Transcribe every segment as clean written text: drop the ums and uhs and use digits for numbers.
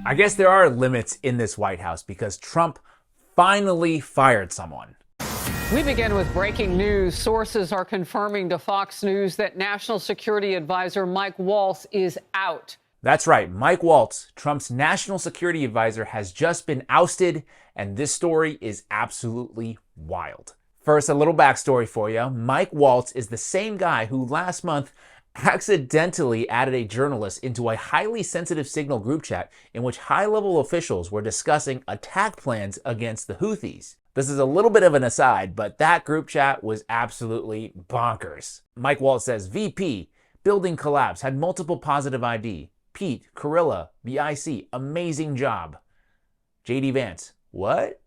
I guess there are limits in this White House because Trump finally fired someone. We begin with breaking news. Sources are confirming to Fox News that National Security Advisor Mike Waltz is out. That's right. Mike Waltz, Trump's national security advisor, has just been ousted, and this story is absolutely wild. First, a little backstory for you. Mike Waltz is the same guy who last month accidentally added a journalist into a highly sensitive Signal group chat in which high-level officials were discussing attack plans against the Houthis. This is a little bit of an aside, but that group chat was absolutely bonkers. Mike Waltz says, VP, building collapse, had multiple positive ID. Pete, Carilla, BIC, amazing job. JD Vance, what?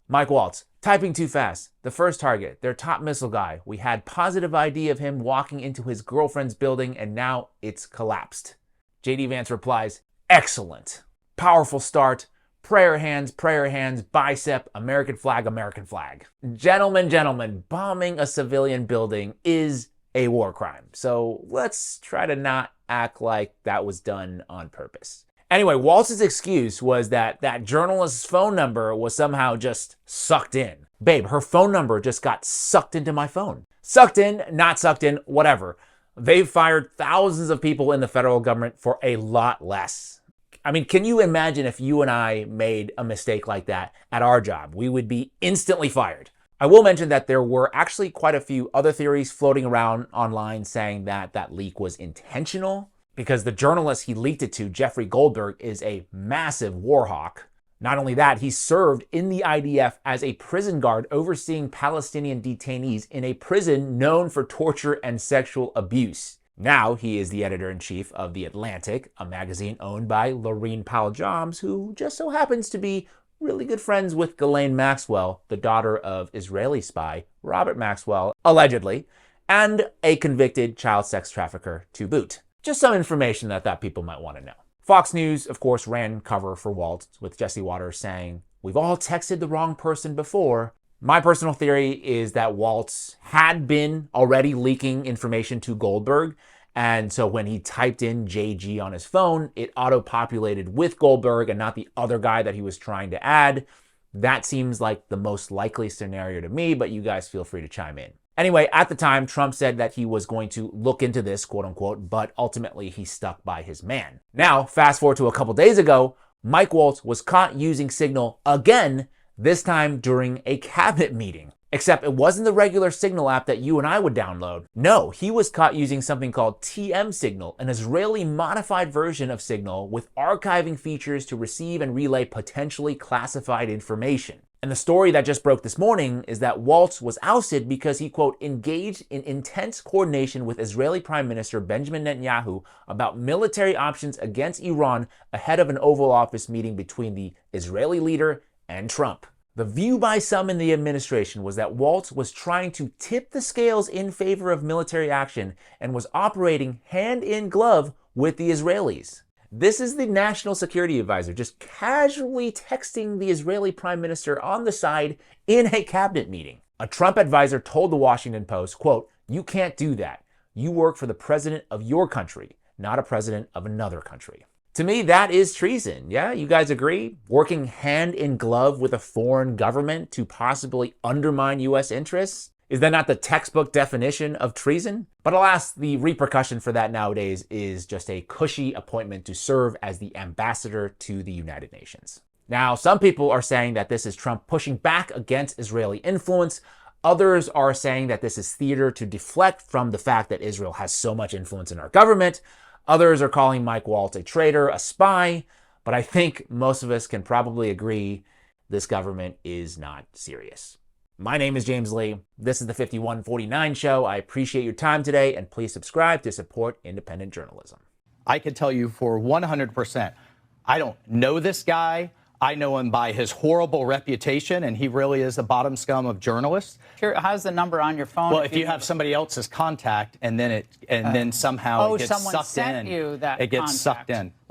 Mike Waltz, typing too fast. The first target, their top missile guy. We had positive ID of him walking into his girlfriend's building and now it's collapsed. JD Vance replies, excellent. Powerful start. Prayer hands, bicep, American flag, American flag. Gentlemen, bombing a civilian building is a war crime. So let's try to not act like that was done on purpose. Anyway, Waltz's excuse was that that journalist's phone number was somehow just sucked in. Babe, her phone number just got sucked into my phone. Sucked in, not sucked in, whatever. They've fired thousands of people in the federal government for a lot less. I mean, can you imagine if you and I made a mistake like that at our job? We would be instantly fired. I will mention that there were actually quite a few other theories floating around online saying that that leak was intentional because the journalist he leaked it to, Jeffrey Goldberg, is a massive war hawk. Not only that, he served in the IDF as a prison guard overseeing Palestinian detainees in a prison known for torture and sexual abuse. Now he is the editor-in-chief of The Atlantic, a magazine owned by Laureen Powell-Joms, who just so happens to be really good friends with Ghislaine Maxwell, the daughter of Israeli spy Robert Maxwell, allegedly, and a convicted child sex trafficker to boot. Just some information that I thought people might want to know. Fox News, of course, ran cover for Waltz with Jesse Waters saying, we've all texted the wrong person before. My personal theory is that Waltz had been already leaking information to Goldberg, and so when he typed in JG on his phone, it auto-populated with Goldberg and not the other guy that he was trying to add. That seems like the most likely scenario to me, but you guys feel free to chime in. Anyway, at the time, Trump said that he was going to look into this, quote unquote, but ultimately he stuck by his man. Now, fast forward to a couple days ago, Mike Waltz was caught using Signal again, this time during a cabinet meeting. Except it wasn't the regular Signal app that you and I would download. No, he was caught using something called TM Signal, an Israeli modified version of Signal with archiving features to receive and relay potentially classified information. And the story that just broke this morning is that Waltz was ousted because he, quote, engaged in intense coordination with Israeli Prime Minister Benjamin Netanyahu about military options against Iran ahead of an Oval Office meeting between the Israeli leader and Trump. The view by some in the administration was that Waltz was trying to tip the scales in favor of military action and was operating hand in glove with the Israelis. This is the national security advisor just casually texting the Israeli prime minister on the side in a cabinet meeting. A Trump advisor told the Washington Post, quote, you can't do that. You work for the president of your country, not a president of another country. To me, that is treason. Yeah, you guys agree? Working hand in glove with a foreign government to possibly undermine U.S. interests? Is that not the textbook definition of treason? But alas, the repercussion for that nowadays is just a cushy appointment to serve as the ambassador to the United Nations. Now, some people are saying that this is Trump pushing back against Israeli influence. Others are saying that this is theater to deflect from the fact that Israel has so much influence in our government. Others are calling Mike Waltz a traitor, a spy. But I think most of us can probably agree this government is not serious. My name is James Lee. This is the 5149 Show. I appreciate your time today, and please subscribe to support independent journalism. I can tell you for 100%, I don't know this guy. I know him by his horrible reputation, and he really is the bottom scum of journalists. How's the number on your phone? Well, if you have somebody else's contact, and then somehow it gets someone sucked sent in, you that it gets contact. sucked in.